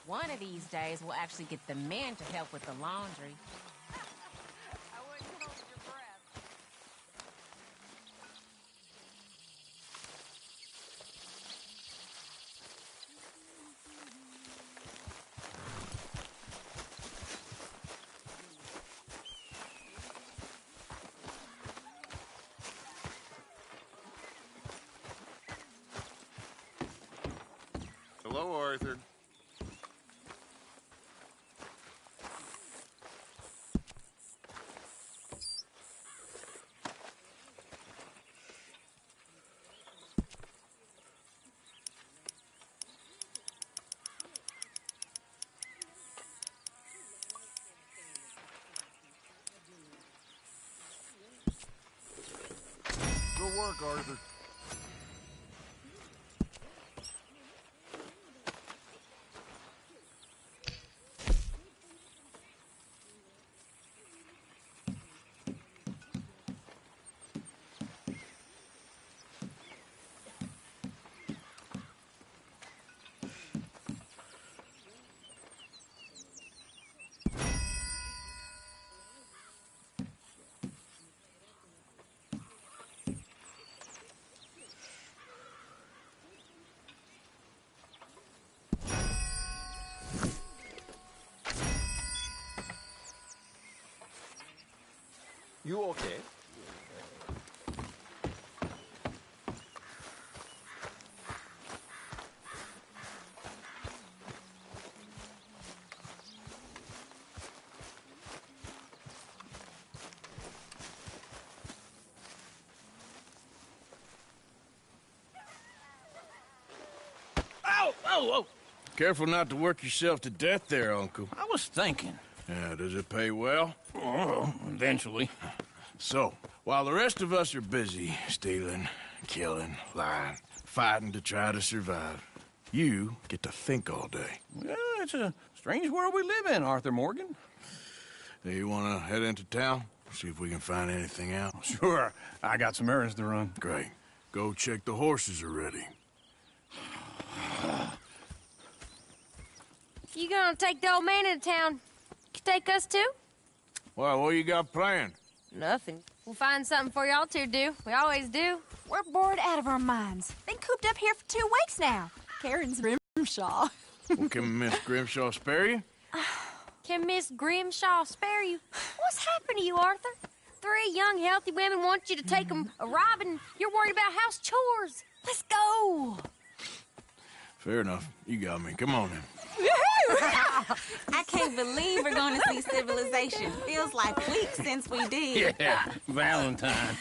One of these days, we'll actually get the men to help with the laundry. I wouldn't hold your breath. Hello, Arthur. Good work, Arthur. You okay? Ow! Oh, oh! Careful not to work yourself to death there, Uncle. I was thinking. Yeah, does it pay well? Oh, eventually. So, while the rest of us are busy stealing, killing, lying, fighting to try to survive, you get to think all day. Well, it's a strange world we live in, Arthur Morgan. Do you want to head into town? See if we can find anything out? Sure. I got some errands to run. Great. Go check the horses are ready. You gonna take the old man into town? Take us too? Well, what you got planned? Nothing. We'll find something for y'all to do. We always do. We're bored out of our minds. Been cooped up here for 2 weeks now. Karen's Grimshaw. Well, can Miss Grimshaw spare you? Can Miss Grimshaw spare you? What's happened to you, Arthur? 3 young, healthy women want you to take them a robbing. You're worried about house chores. Let's go. Fair enough. You got me. Come on then. I can't believe we're going to see civilization. Feels like weeks since we did. Yeah, Valentine.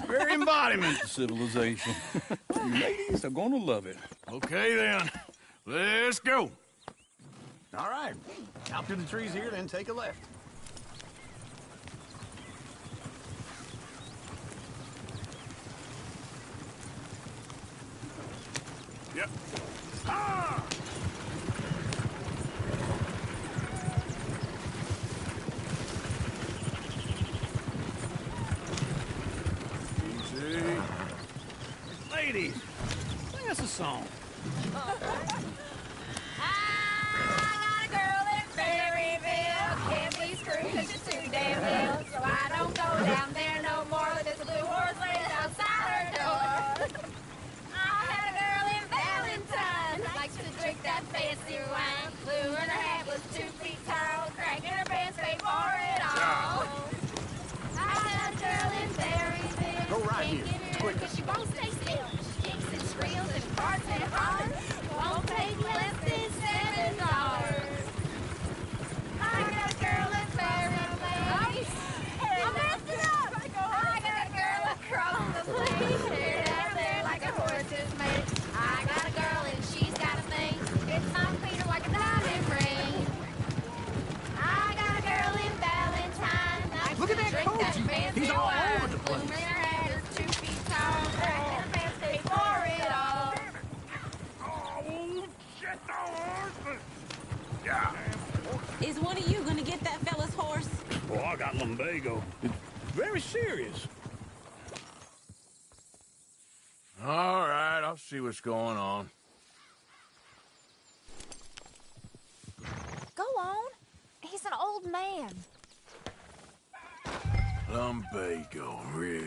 Very embodiment of civilization. You ladies are gonna love it. Okay then. Let's go. All right. Out through the trees here, then take a left. Yep. Ah! Easy. Ladies, sing us a song. I got a girl in Berryville. Can't be screwed 'cause she's too damn ill. So I don't go down there no more. There's a blue horse laying outside her door. I had a girl in Valentine. Likes to drink that fancy wine. Blue and her hat was 2 feet tall. Cracking her pants, paid for it all. I had a girl in Berryville. Go right Can't here. get her Quick. 'cause she won't stay still. She kicks and squeals and farts and hollers. Won't pay less than $7. I got a girl in Berryville. I messed it up. I got a girl across the plain. Hair down there like a horse's mane. I got a girl and she's got a thing. It's my feet are like a diamond ring. I got a girl in Valentine. Likes Look at to that drink coat. fancy He's all wine. over the place. Blue in her hair is 2 feet tall. Cracking her pants, paid for it all. Oh, shit, the horses! Yeah. Is one of you going to get that fella's horse? Oh, I got lumbago. It's very serious. All right, I'll see what's going on. am. Lumbago, really?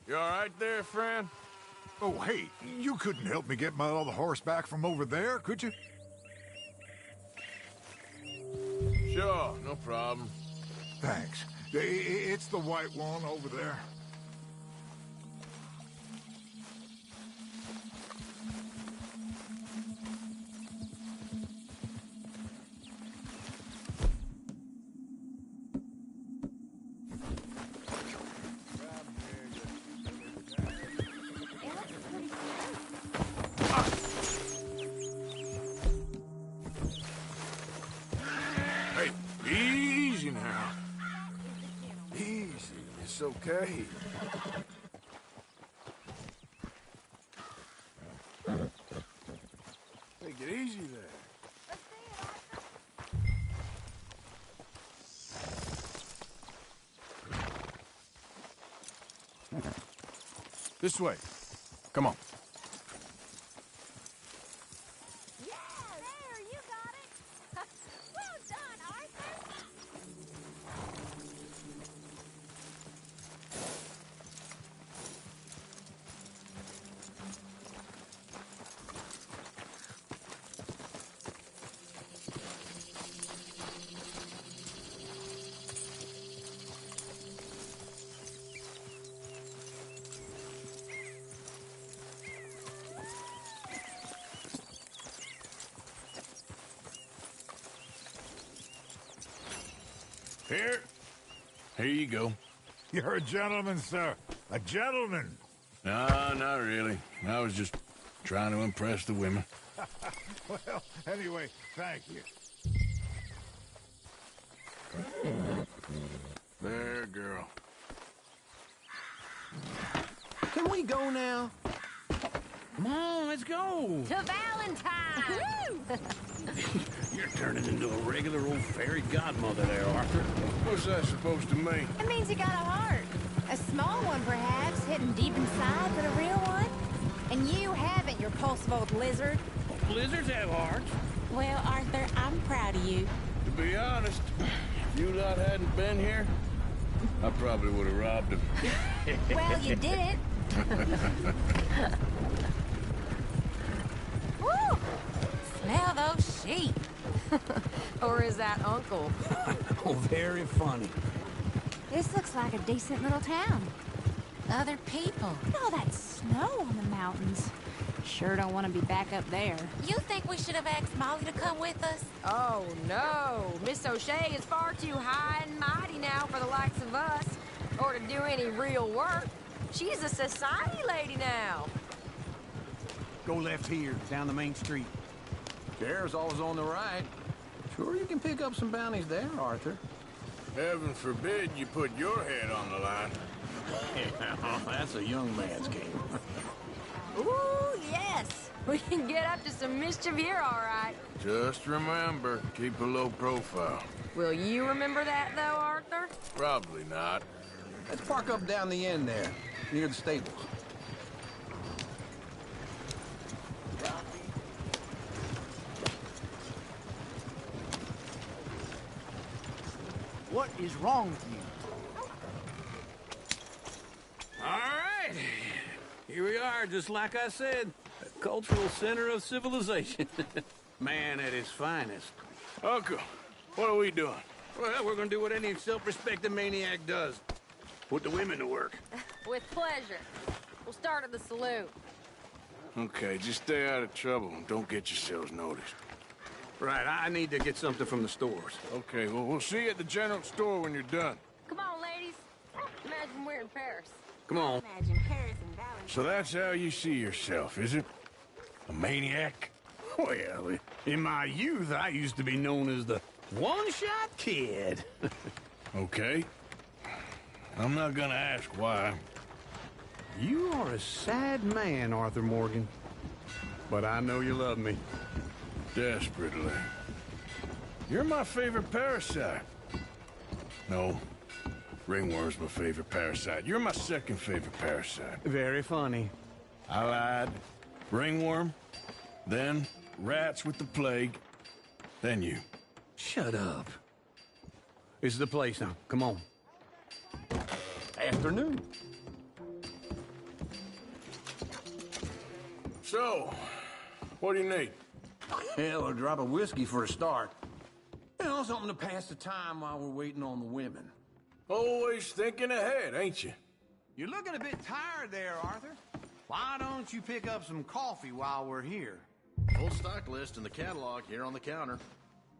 You all right there, friend? Oh, hey, you couldn't help me get my other horse back from over there, could you? Sure, no problem. Thanks. It's the white one over there. Hey, easy now. Easy, it's okay. Take it easy there. This way. Come on. Yeah, there, you got it. Well done, Arthur. Here you go. You're a gentleman, sir. A gentleman. No, not really. I was just trying to impress the women. Well, anyway, thank you. There, girl. Can we go now? Come on, let's go. To Valentine. You're turning into a regular old fairy godmother there, Arthur. What's that supposed to mean? It means you got a heart. A small one, perhaps, hidden deep inside, but a real one. And you haven't, you repulsive old lizard. Blizzards have hearts. Well, Arthur, I'm proud of you. To be honest, if you lot hadn't been here, I probably would have robbed him. Well, you did it. Woo! Smell those sheep. Or is that Uncle? Oh, very funny. This looks like a decent little town. Other people. Look at all that snow on the mountains. Sure don't want to be back up there. You think we should have asked Molly to come with us? Oh, no. Miss O'Shea is far too high and mighty now for the likes of us, or to do any real work. She's a society lady now. Go left here, down the main street. Sheriff's always on the right. Sure you can pick up some bounties there, Arthur. Heaven forbid you put your head on the line. That's a young man's game. Ooh, yes. We can get up to some mischief here, all right. Just remember, keep a low profile. Will you remember that, though, Arthur? Probably not. Let's park up down the end there, near the stables. What is wrong with you? All right. Here we are, just like I said. A cultural center of civilization. Man at his finest. Uncle, what are we doing? Well, we're gonna do what any self-respecting maniac does. Put the women to work. With pleasure. We'll start at the saloon. Okay, just stay out of trouble and don't get yourselves noticed. Right, I need to get something from the stores. Okay, well, we'll see you at the general store when you're done. Come on, ladies. Imagine we're in Paris. Come on. Imagine Paris and Valentine. So that's how you see yourself, is it? A maniac? Well, in my youth, I used to be known as the one-shot kid. Okay. I'm not gonna ask why. You are a sad man, Arthur Morgan. But I know you love me. Desperately. You're my favorite parasite. No. Ringworm's my favorite parasite. You're my second favorite parasite. Very funny. I lied. Ringworm. Then rats with the plague. Then you. Shut up. This is the place now. Come on. Afternoon. So, what do you need? Hell, a drop of whiskey for a start. You know, something to pass the time while we're waiting on the women. Always thinking ahead, ain't you? You're looking a bit tired there, Arthur. Why don't you pick up some coffee while we're here? Full stock list in the catalog here on the counter.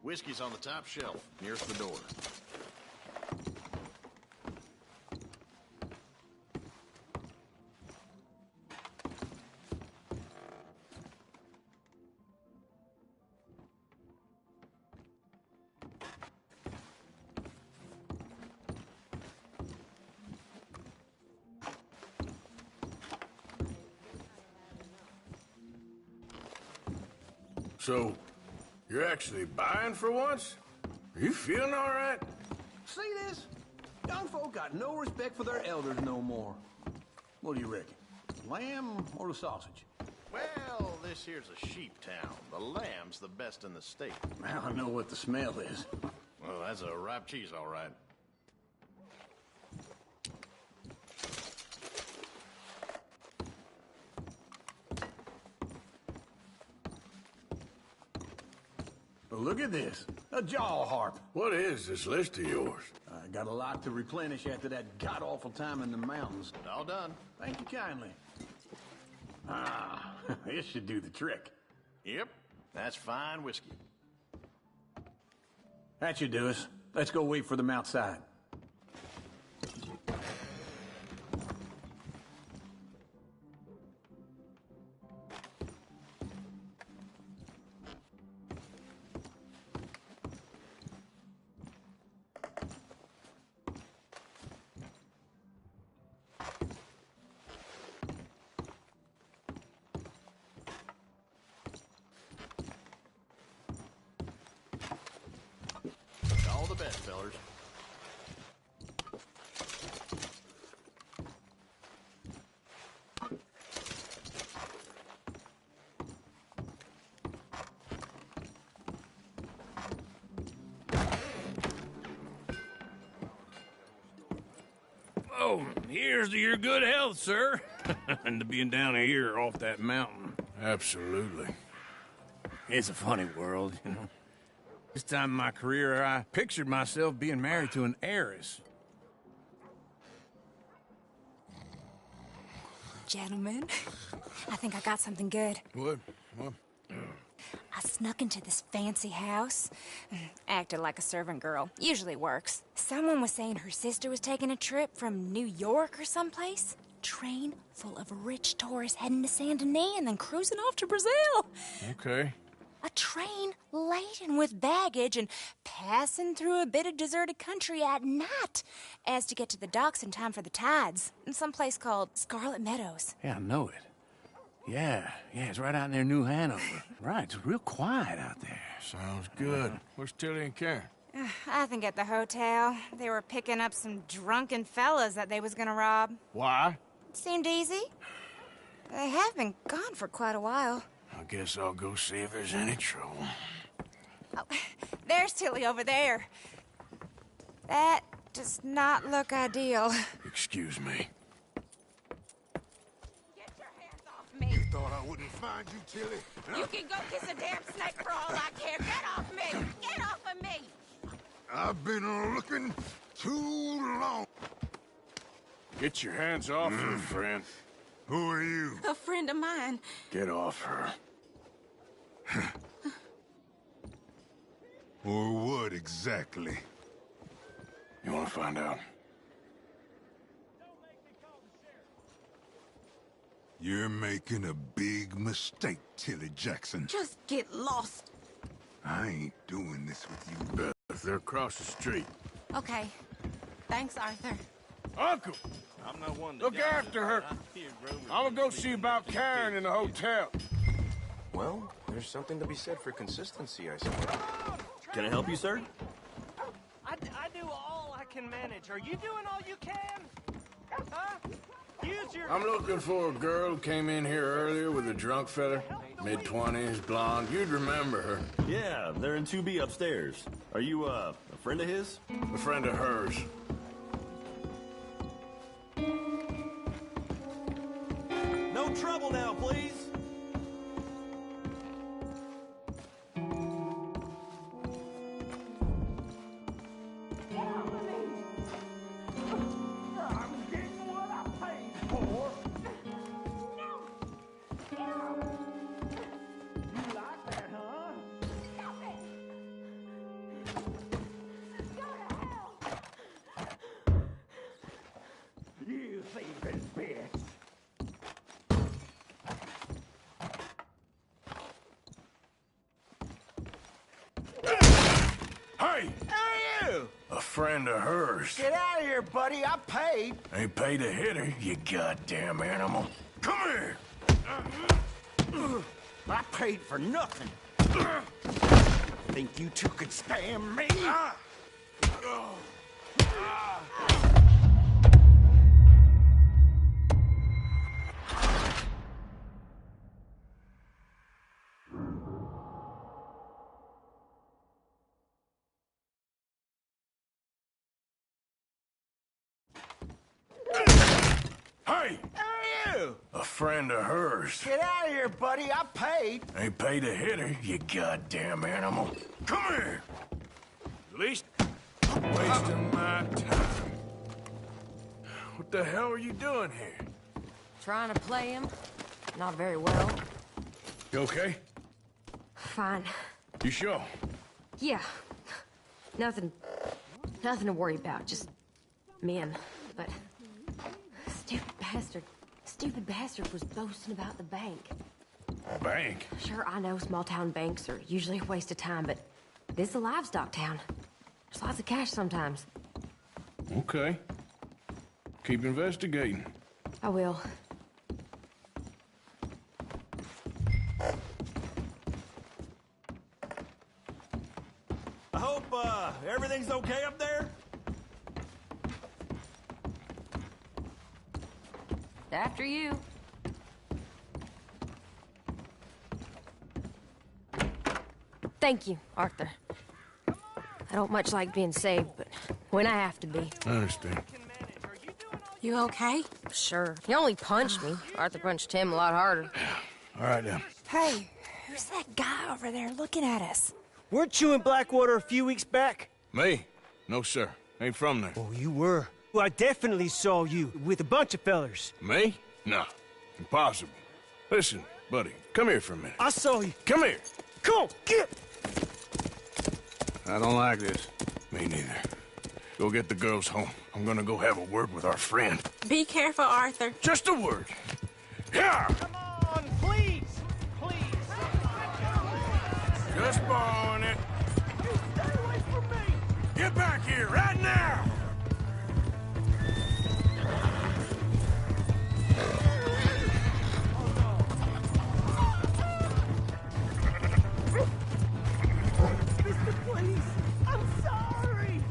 Whiskey's on the top shelf, nearest the door. So, you're actually buying for once? Are you feeling all right? See this? Young folk got no respect for their elders no more. What do you reckon? Lamb or the sausage? Well, this here's a sheep town. The lamb's the best in the state. Now I know what the smell is. Well, that's a ripe cheese, all right. Well, look at this. A jaw harp. What is this list of yours? I got a lot to replenish after that god-awful time in the mountains. All done. Thank you kindly. Ah, this should do the trick. Yep, that's fine whiskey. That should do us. Let's go wait for them outside. All the best, fellers. Oh, here's to your good health, sir. And to being down here off that mountain. Absolutely. It's a funny world, you know. This time in my career, I pictured myself being married to an heiress. Gentlemen, I think I got something good. What? I snuck into this fancy house, acted like a servant girl. Usually works. Someone was saying her sister was taking a trip from New York or someplace. Train full of rich tourists heading to Saint Denis and then cruising off to Brazil. Okay. A train laden with baggage and passing through a bit of deserted country at night as to get to the docks in time for the tides in some place called Scarlet Meadows. Yeah, I know it. Yeah, it's right out near New Hanover. Right, it's real quiet out there. Sounds good. Where's Tilly and Karen? I think at the hotel. They were picking up some drunken fellas that they was gonna rob. Why? Seemed easy. They have been gone for quite a while. I guess I'll go see if there's any trouble. Oh, there's Tilly over there. That does not look ideal. Excuse me. Get your hands off me. Thought I wouldn't find you, Tilly. You can go kiss a damn snake for all I care. Get off me! Get off of me! I've been looking too long. Get your hands off her, friend. Who are you? A friend of mine. Get off her. Or what exactly? You want to find out? You're making a big mistake, Tilly Jackson. Just get lost. I ain't doing this with you. Beth, they're across the street. Okay. Thanks, Arthur. Uncle! I'm not one to Look after her. I'm gonna go see about Karen in the hotel. Well, there's something to be said for consistency, I suppose. Can I help you, sir? I do all I can manage. Are you doing all you can? Huh? I'm looking for a girl who came in here earlier with a drunk fella. Mid-20s, blonde. You'd remember her. Yeah, they're in 2B upstairs. Are you, a friend of his? A friend of hers. No trouble now, please. Hey! Who are you? A friend of hers. Get out of here, buddy. I paid. Ain't paid to hit her, you goddamn animal. Come here! I paid for nothing. Think you two could stand me? Hey! Who are you? A friend of hers. Get out of here, buddy. I paid. Ain't paid to hit her, you goddamn animal. Come here! At least wasting my time. What the hell are you doing here? Trying to play him. Not very well. You okay? Fine. You sure? Yeah. Nothing to worry about. Just men. But stupid bastard was boasting about the bank. Bank? Sure, I know small town banks are usually a waste of time, but this is a livestock town. There's lots of cash sometimes. Okay. Keep investigating. I will. I hope, everything's okay up there? After you. Thank you, Arthur. I don't much like being saved, but when I have to be. I understand. You okay? Sure. He only punched me. Arthur punched him a lot harder. All right, then. Hey, who's that guy over there looking at us? Weren't you in Blackwater a few weeks back? Me? No, sir. Ain't from there. Oh, you were. Well, I definitely saw you with a bunch of fellers. Me? No. Impossible. Listen, buddy, come here for a minute. I saw you. Come here. Come on, get! I don't like this. Me neither. Go get the girls home. I'm gonna go have a word with our friend. Be careful, Arthur. Just a word. Yeah! Come on, please! Please! Just borrowing it. You stay away from me! Get back here right now! Mister, please! I'm sorry!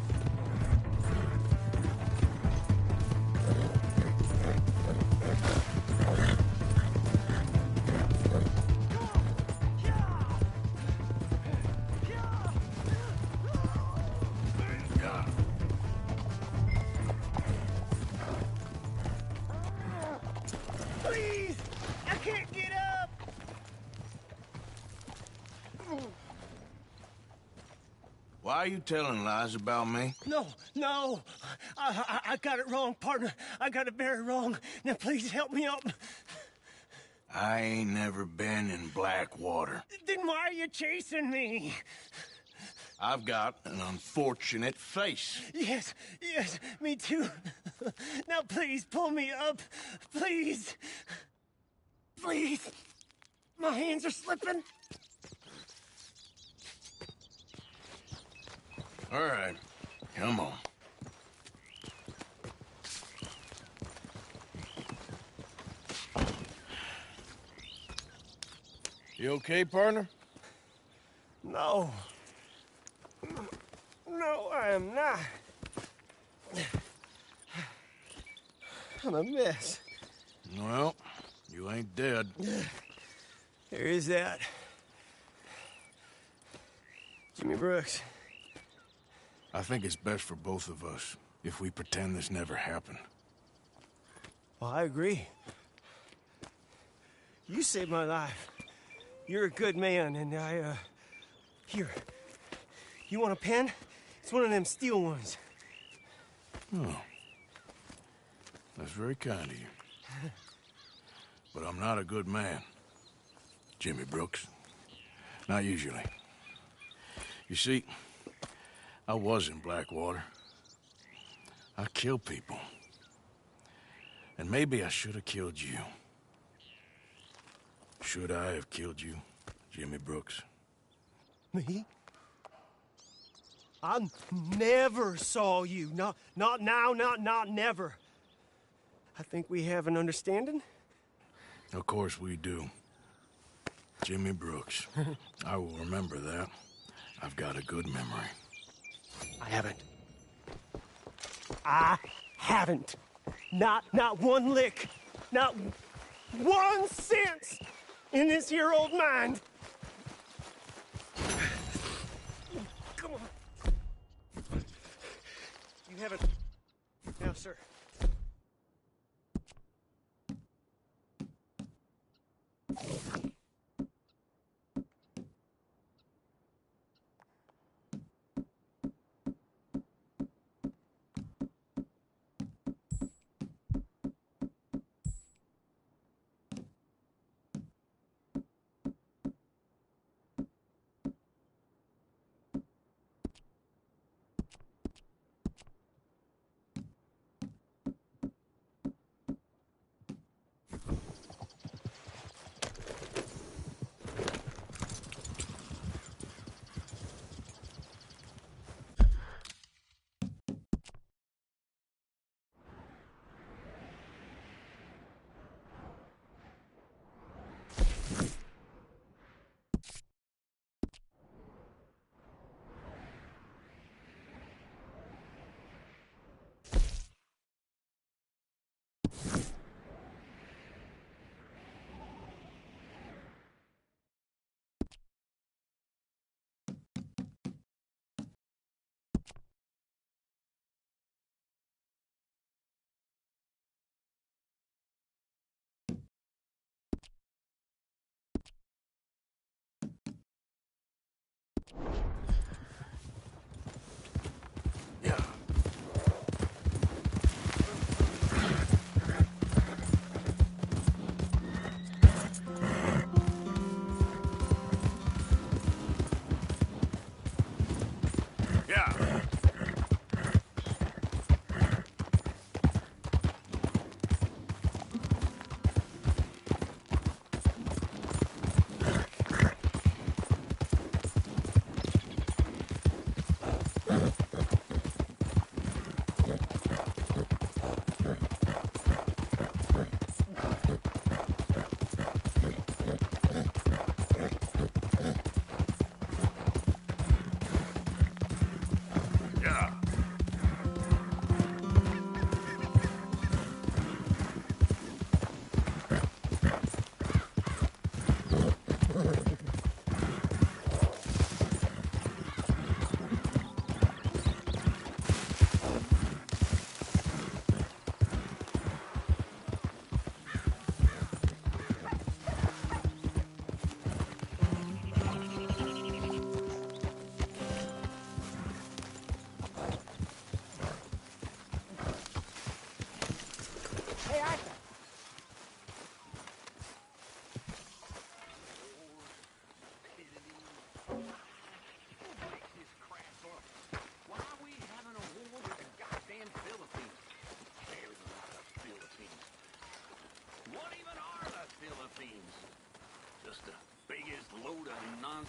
Please! I can't get up! Why are you telling lies about me? No! I got it wrong, partner. I got it very wrong. Now please help me up. I ain't never been in Blackwater. Then why are you chasing me? I've got an unfortunate face. Yes, me too. Now please pull me up. Please. Please. My hands are slipping. All right, come on. You okay, partner? No. No, I am not. I'm a mess. Well, you ain't dead. There is that. Jimmy Brooks. I think it's best for both of us if we pretend this never happened. Well, I agree. You saved my life. You're a good man, and Here. You want a pen? It's one of them steel ones. Oh. That's very kind of you. But I'm not a good man, Jimmy Brooks. Not usually. You see, I was in Blackwater. I killed people. And maybe I should have killed you. Should I have killed you, Jimmy Brooks? Me? I never saw you. Not now, not never. I think we have an understanding. Of course we do. Jimmy Brooks. I will remember that. I've got a good memory. I haven't. I haven't. Not one lick. Not 1 cent in this here old mind. Come on. You haven't. Now, sir.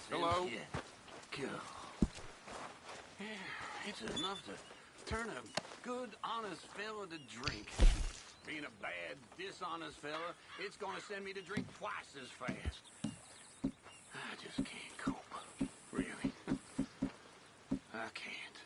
Hello? Yeah. Cool. Yeah, it's enough to turn a good, honest fella to drink. Being a bad, dishonest fella, it's gonna send me to drink twice as fast. I just can't cope. Really. I can't.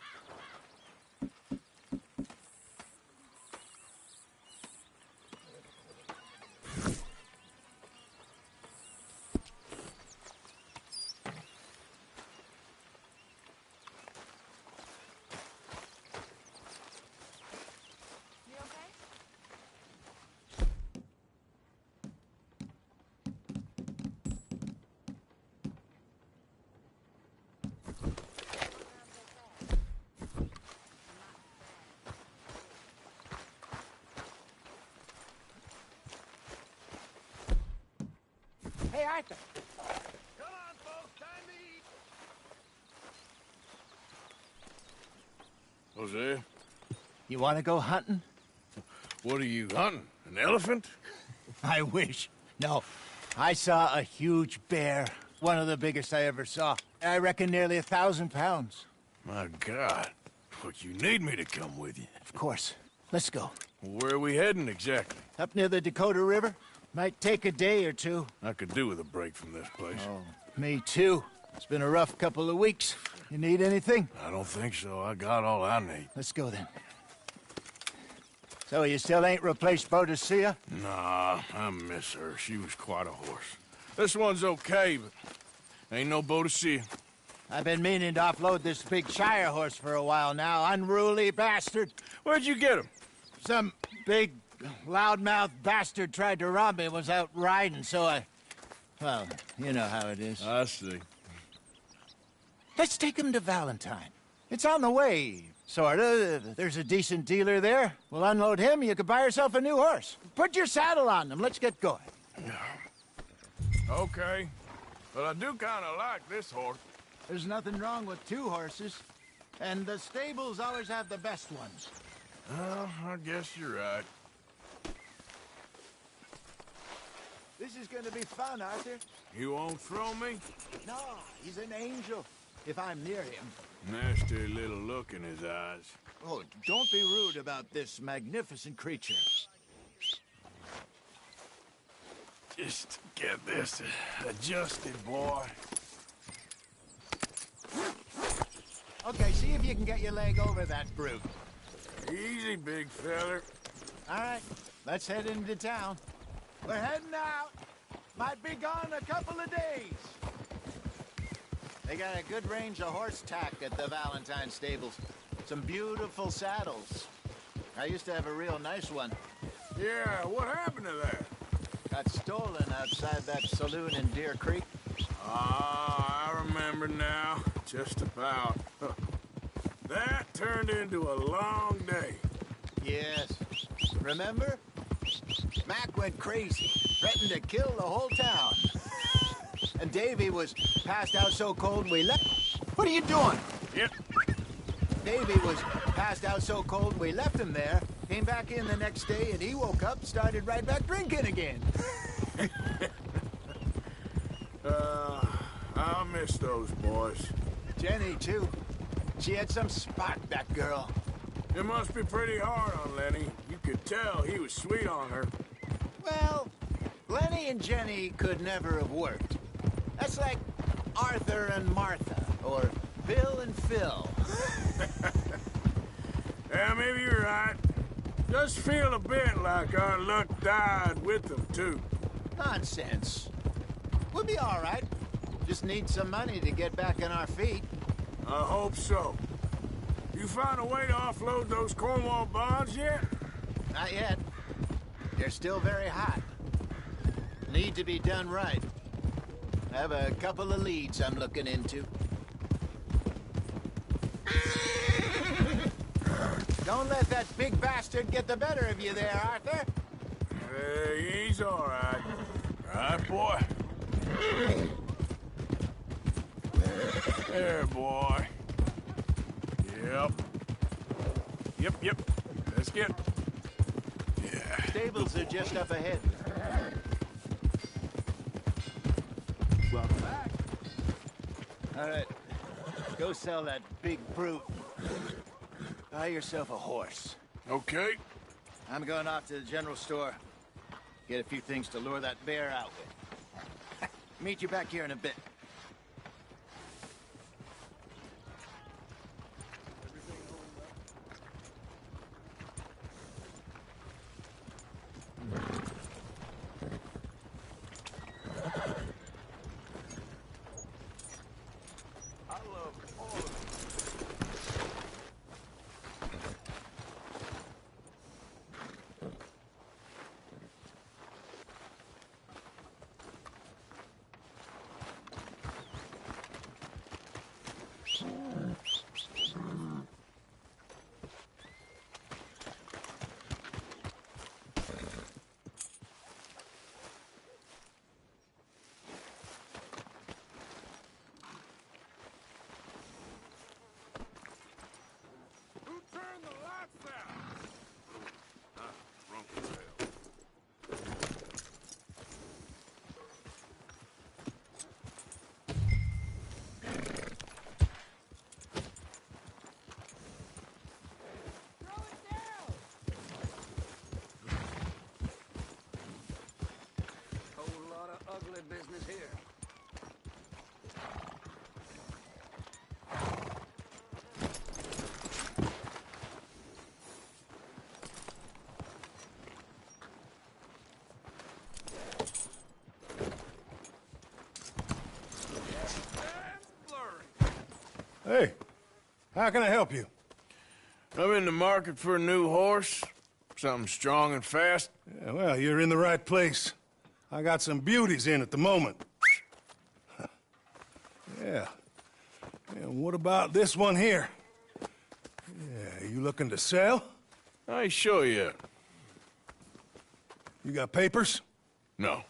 Arthur. Come on, folks, time to eat. Jose, You want to go hunting? what are you hunting? An elephant? I wish. No. I saw a huge bear. One of the biggest I ever saw. I reckon nearly 1,000 pounds. My God. But you need me to come with you. Of course. Let's go. Where are we heading exactly? Up near the Dakota River. Might take a day or two. I could do with a break from this place. Oh, me too. It's been a rough couple of weeks. You need anything? I don't think so. I got all I need. Let's go then. So you still ain't replaced Boadicea? Nah, I miss her. She was quite a horse. This one's okay, but ain't no Boadicea. I've been meaning to offload this big Shire horse for a while now. Unruly bastard. Where'd you get him? Some big, loudmouth bastard tried to rob me and was out riding, so well, you know how it is. I see. Let's take him to Valentine. It's on the way, sorta. There's a decent dealer there. We'll unload him, you could buy yourself a new horse. Put your saddle on him, let's get going. Okay. But I do kind of like this horse. There's nothing wrong with two horses. And the stables always have the best ones. Well, I guess you're right. This is gonna be fun, Arthur. You won't throw me? No, he's an angel. If I'm near him. Nasty little look in his eyes. Oh, don't be rude about this magnificent creature. Just get this adjusted, boy. Okay, see if you can get your leg over that brute. Easy, big feller. All right, let's head into town. We're heading out. Might be gone a couple of days. They got a good range of horse tack at the Valentine stables. Some beautiful saddles. I used to have a real nice one. Yeah, what happened to that? Got stolen outside that saloon in Deer Creek. Ah, I remember now. Just about. That turned into a long day. Yes. Remember? Mac went crazy, threatened to kill the whole town. And Davy was passed out so cold we left. What are you doing? Yep. Davy was passed out so cold we left him there. Came back in the next day and he woke up, started right back drinking again. I miss those boys. Jenny, too. She had some spot, that girl. It must be pretty hard on Lenny. You could tell he was sweet on her. Well, Lenny and Jenny could never have worked. That's like Arthur and Martha, or Bill and Phil. Yeah, maybe you're right. Does feel a bit like our luck died with them, too. Nonsense. We'll be all right. Just need some money to get back on our feet. I hope so. You found a way to offload those Cornwall bonds yet? Not yet. They're still very hot. Need to be done right. I have a couple of leads I'm looking into. Don't let that big bastard get the better of you there, Arthur. Hey, he's all right. Right, boy? There, boy. Yep. Yep. Let's get... Yeah. Stables are just up ahead. Welcome back. All right. Go sell that big brute. Buy yourself a horse. Okay. I'm going off to the general store. Get a few things to lure that bear out with. Meet you back here in a bit. How can I help you? I'm in the market for a new horse. Something strong and fast. Yeah, well, you're in the right place. I got some beauties in at the moment. Yeah. And what about this one here? Yeah, you looking to sell? I ain't sure yet. You got papers? No.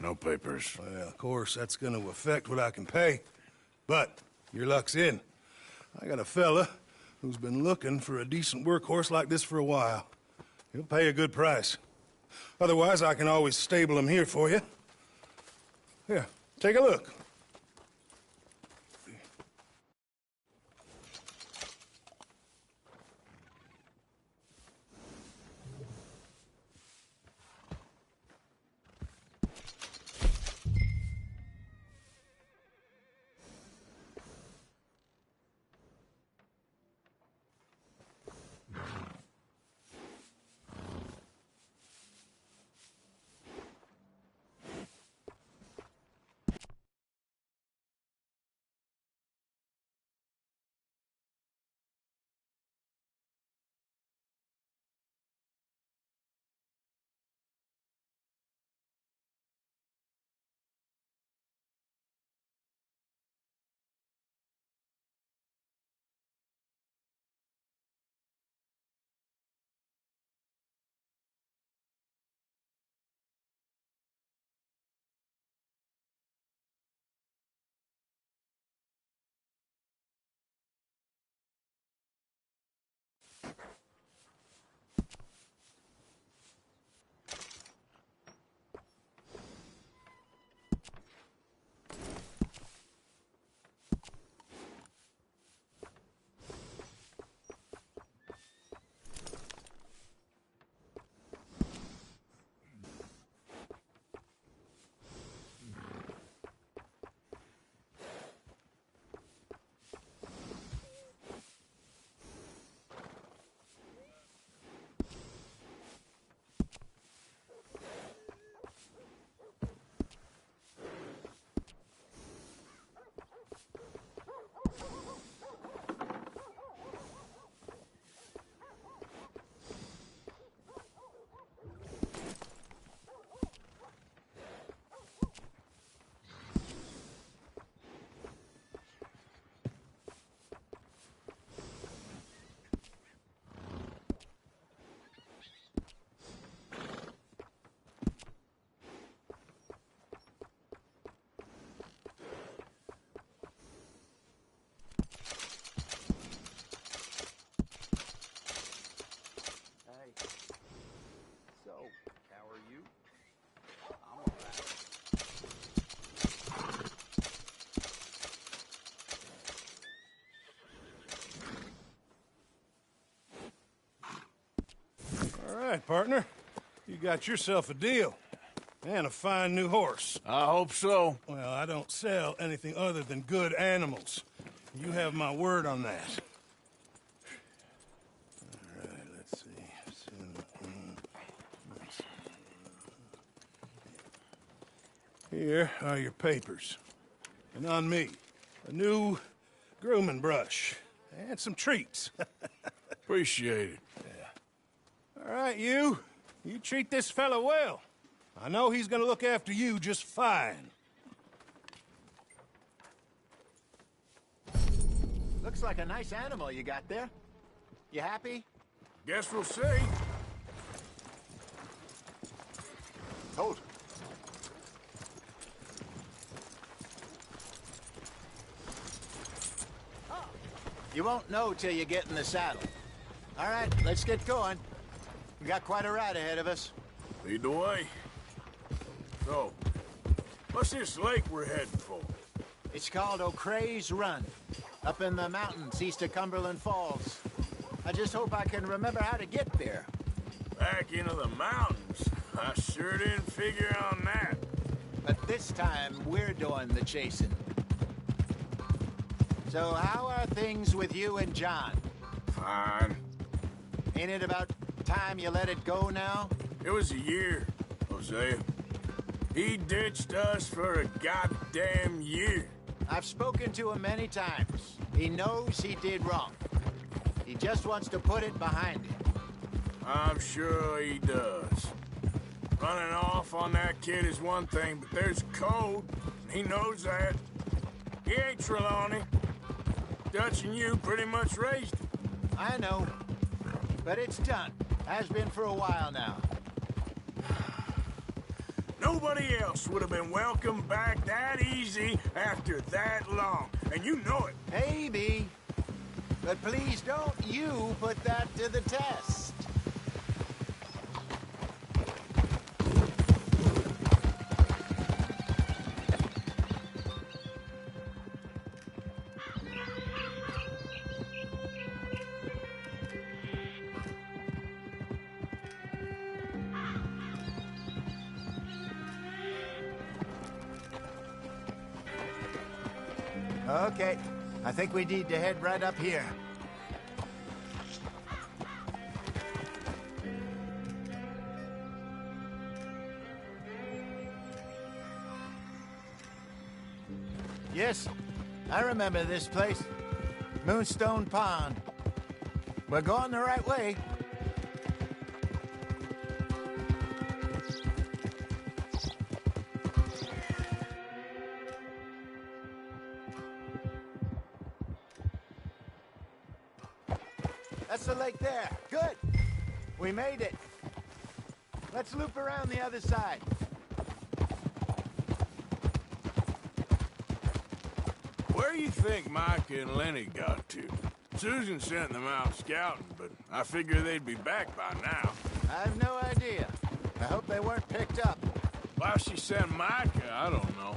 No papers. Well, of course, that's gonna affect what I can pay. But your luck's in. I got a fella who's been looking for a decent workhorse like this for a while. He'll pay a good price. Otherwise, I can always stable him here for you. Here, take a look. All right, partner. You got yourself a deal. And a fine new horse. I hope so. Well, I don't sell anything other than good animals. You have my word on that. All right, let's see. Here are your papers. And on me, a new grooming brush. And some treats. Appreciate it. All right, you. You treat this fella well. I know he's gonna look after you just fine. Looks like a nice animal you got there. You happy? Guess we'll see. Hold. You won't know till you get in the saddle. All right, let's get going. We got quite a ride ahead of us. Lead the way. So, what's this lake we're heading for? It's called O'Creagh's Run, up in the mountains east of Cumberland Falls. I just hope I can remember how to get there. Back into the mountains? I sure didn't figure on that. But this time, we're doing the chasing. So how are things with you and John? Fine. Ain't it about time you let it go now? It was a year, Hosea. He ditched us for a goddamn year. I've spoken to him many times. He knows he did wrong. just wants to put it behind him. I'm sure he does. Running off on that kid is one thing, but there's code. And he knows that. He ain't Trelawney. Dutch and you pretty much raised him. I know. But it's done. Has been for a while now. Nobody else would have been welcomed back that easy after that long. And you know it. Maybe. But please don't you put that to the test. Okay, I think we need to head right up here. Yes, I remember this place. Moonstone Pond. We're going the right way. That's the lake there. Good. We made it. Let's loop around the other side. Where you think Micah and Lenny got to? Susan sent them out scouting, but I figure they'd be back by now. I've no idea. I hope they weren't picked up. Why she sent Micah, I don't know.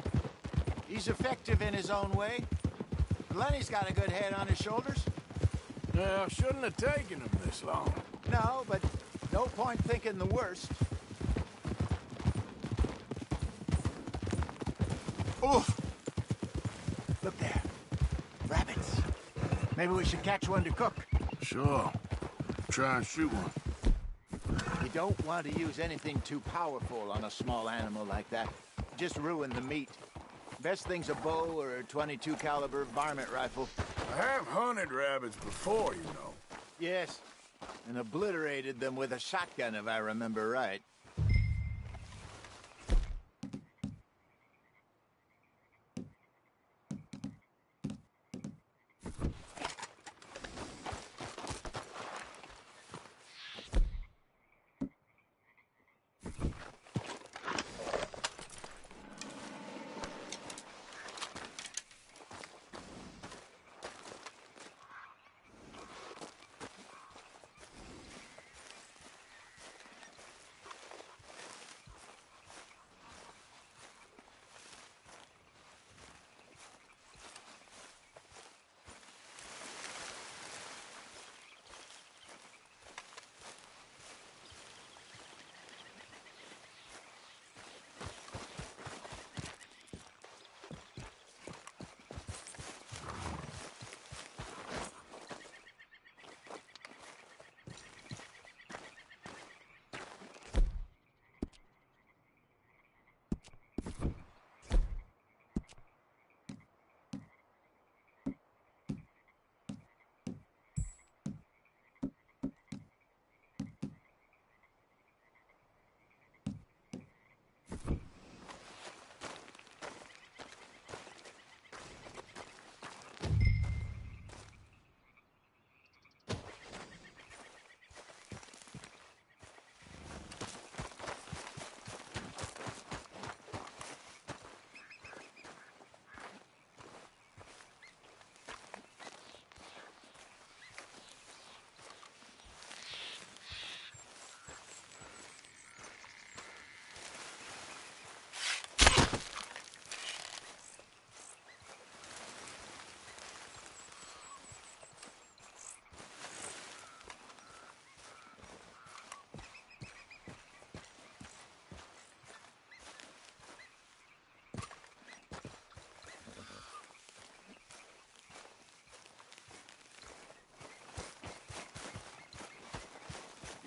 He's effective in his own way. Lenny's got a good head on his shoulders. Well, shouldn't have taken him this long. No, but no point thinking the worst. Oof! Look there. Rabbits. Maybe we should catch one to cook. Sure. Try and shoot one. You don't want to use anything too powerful on a small animal like that. Just ruin the meat. Best thing's a bow or a .22 caliber varmint rifle. I have hunted rabbits before, you know. Yes, and obliterated them with a shotgun, if I remember right.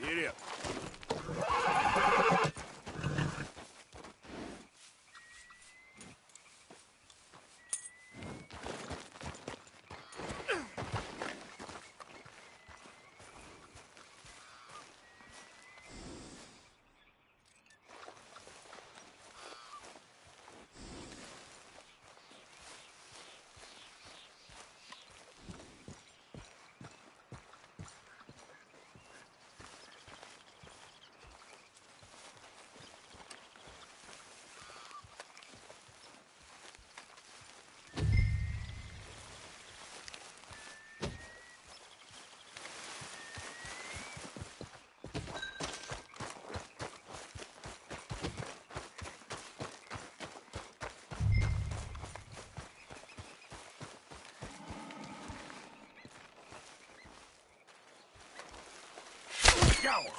Idiot. Let's go.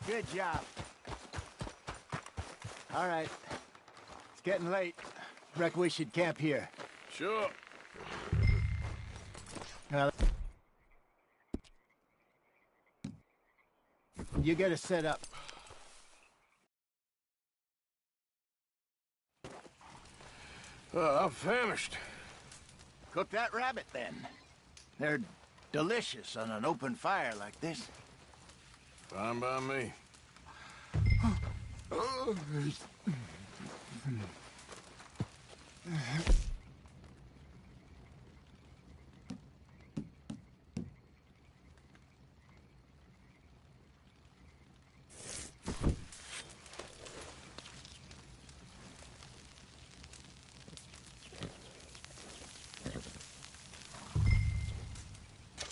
Good job. All right. It's getting late. Reckon we should camp here. Sure. Well, you get us set up. I'm famished. Cook that rabbit, then. They're delicious on an open fire like this. Fine by me.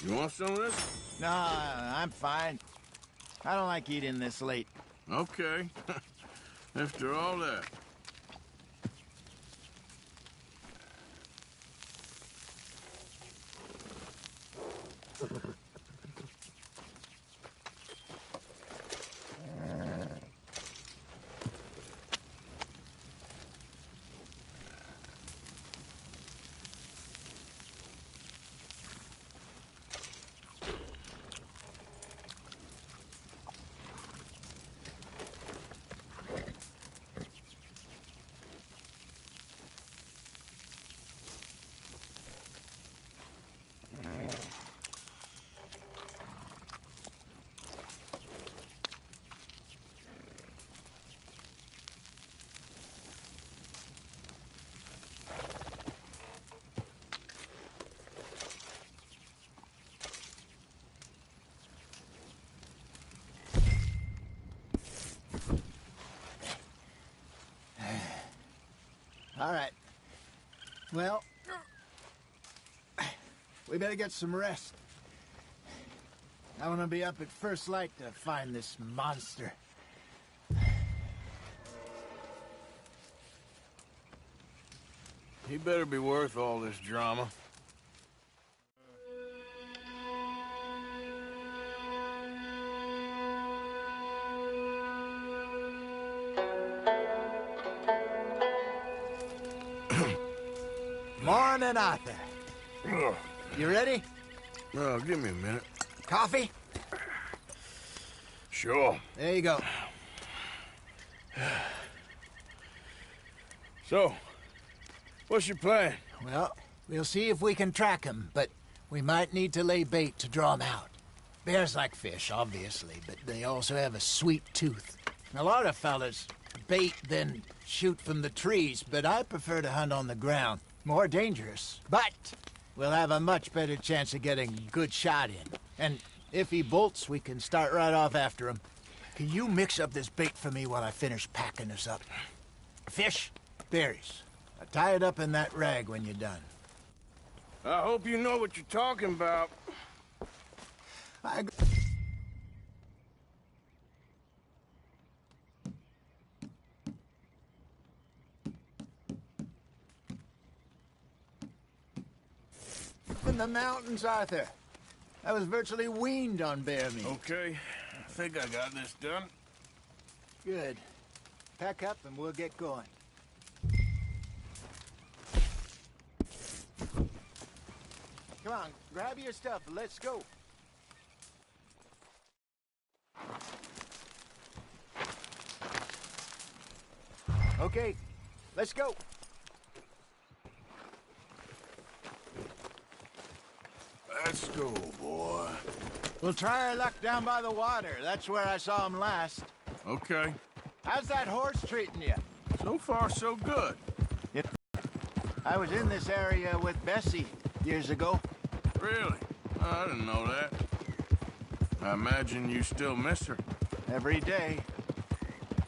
You want some of this? No, I'm fine. I don't like eating this late. Okay. After all that. All right. Well, we better get some rest. I want to be up at first light to find this monster. He better be worth all this drama. Morning, Arthur. You ready? Well, give me a minute. Coffee? Sure. There you go. So, what's your plan? Well, we'll see if we can track him, but we might need to lay bait to draw him out. Bears like fish, obviously, but they also have a sweet tooth. A lot of fellas bait, then shoot from the trees, but I prefer to hunt on the ground. More dangerous, but we'll have a much better chance of getting a good shot in. And if he bolts, we can start right off after him. Can you mix up this bait for me while I finish packing this up? Fish, berries. Tie it up in that rag when you're done. I hope you know what you're talking about. In the mountains, Arthur. I was virtually weaned on bear meat. Okay, I think I got this done. Good. Pack up and we'll get going. Come on, grab your stuff and let's go. Okay, let's go. Let's go, boy. We'll try our luck down by the water. That's where I saw him last. Okay. How's that horse treating you? So far, so good. I was in this area with Bessie years ago. Really? I didn't know that. I imagine you still miss her. Every day.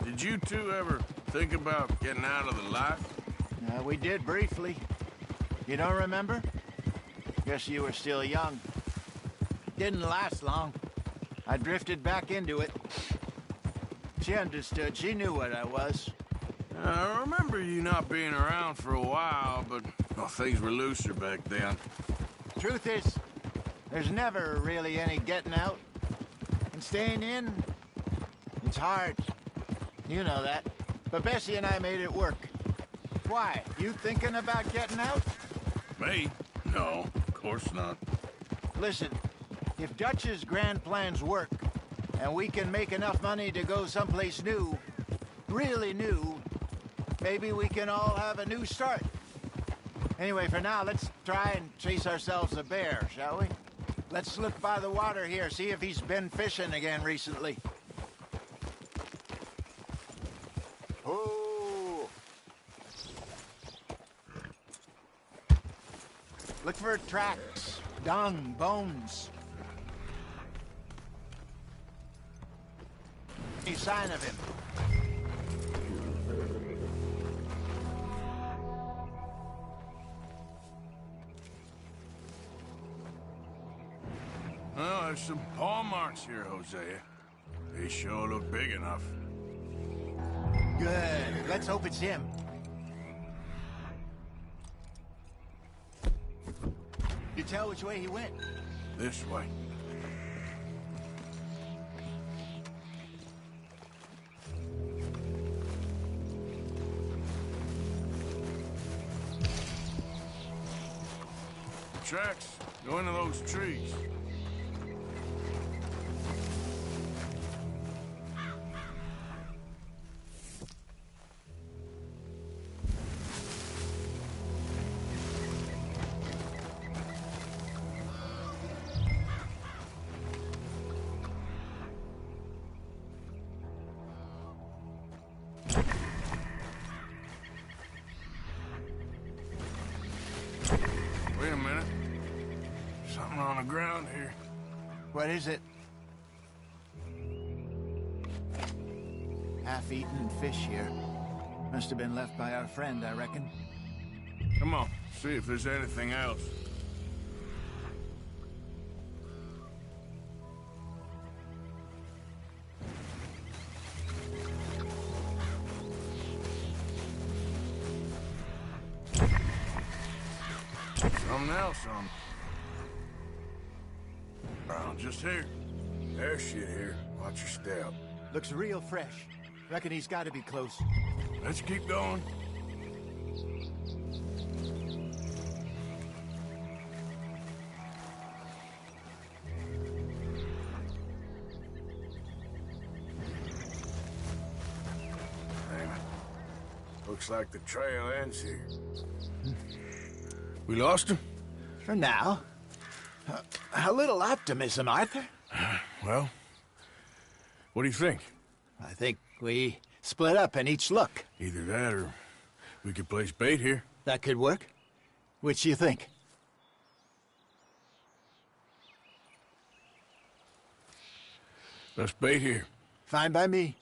Did you two ever think about getting out of the life? We did briefly. You don't remember? Guess you were still young. Didn't last long. I drifted back into it. She understood. She knew what I was. I remember you not being around for a while, but well, things were looser back then. Truth is, there's never really any getting out. And staying in, it's hard. You know that. But Bessie and I made it work. Why? You thinking about getting out? Me? No, of course not. Listen, if Dutch's grand plans work, and we can make enough money to go someplace new, really new, maybe we can all have a new start. Anyway, for now, let's try and chase ourselves a bear, shall we? Let's look by the water here, see if he's been fishing again recently. Oh! Look for tracks, dung, bones. Any sign of him? Well, there's some paw marks here, Hosea. They sure look big enough. Good. Let's hope it's him. You tell which way he went? This way. Tracks go into those trees. Wait a minute. Something on the ground here. What is it? Half-eaten fish here. Must have been left by our friend, I reckon. Come on, see if there's anything else. Something else on. Brown, just here. There's shit here. Watch your step. Looks real fresh. Reckon he's got to be close. Let's keep going. Damn it. Looks like the trail ends here. We lost him? For now. A little optimism, Arthur. Well, what do you think? I think we split up and each look. Either that or we could place bait here. That could work. Which do you think? Let's bait here. Fine by me.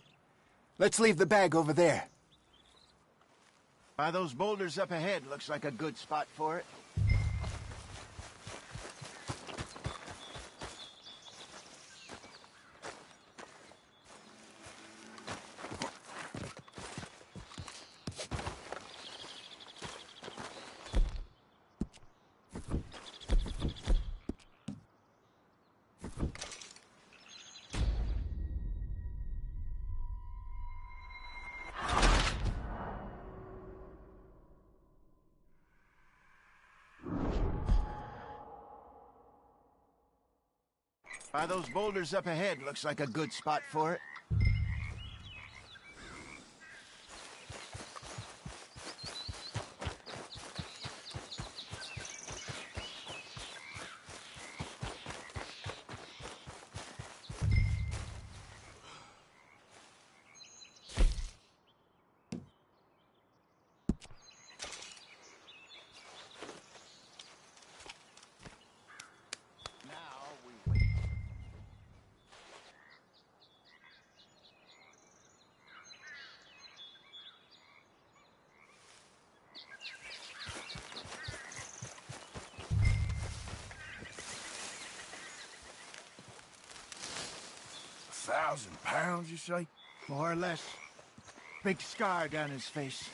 Let's leave the bag over there. By those boulders up ahead, looks like a good spot for it. By those boulders up ahead, looks like a good spot for it. Now, 2,000 pounds, you say? More or less. Big scar down his face.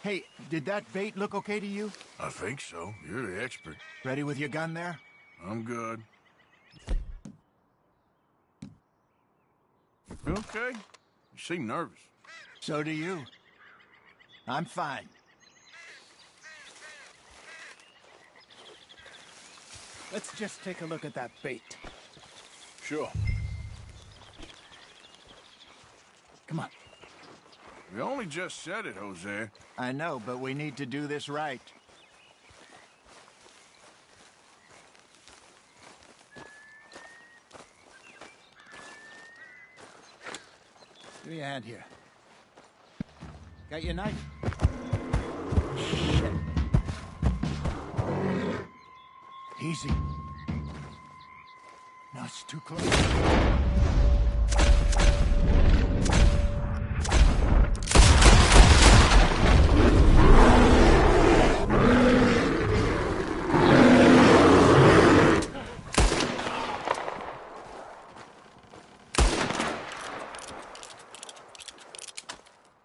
Hey, did that bait look okay to you? I think so. You're the expert. Ready with your gun there? I'm good. You okay? You seem nervous. So do you. I'm fine. Let's just take a look at that bait. Sure. Come on. We only just said it, Jose. I know, but we need to do this right. Give me a hand here. Got your knife? Shit. Easy. No, it's too close.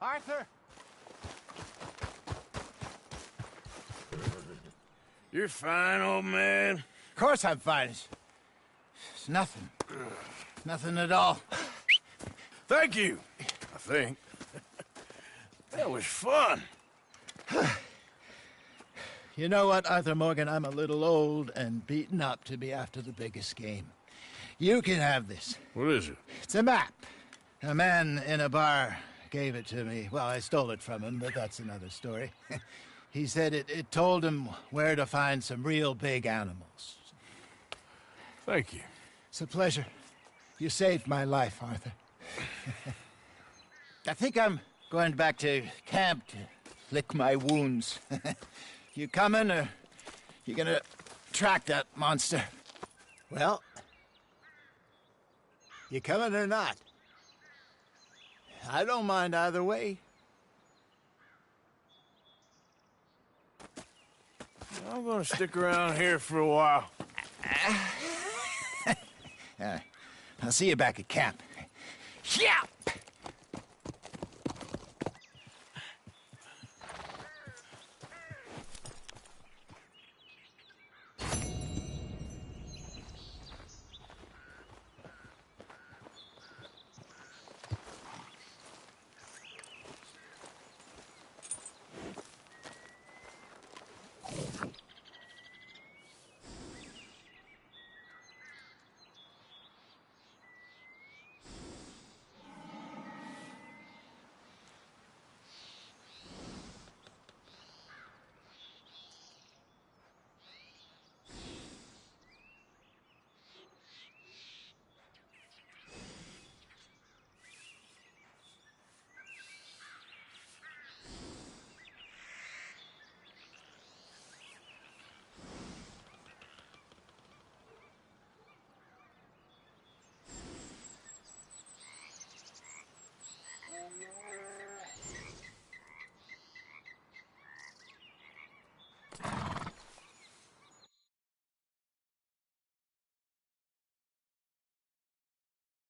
Arthur! You're fine, old man. Of course I'm fine. It's nothing. Nothing at all. Thank you, I think. That was fun. You know what, Arthur Morgan? I'm a little old and beaten up to be after the biggest game. You can have this. What is it? It's a map. A man in a bar gave it to me. Well, I stole it from him, but that's another story. He said it told him where to find some real big animals. Thank you. It's a pleasure. You saved my life, Arthur. I think I'm going back to camp to lick my wounds. You coming, or you gonna track that monster? Well, you coming or not? I don't mind either way. I'm gonna stick around here for a while. I'll see you back at camp. Yeah!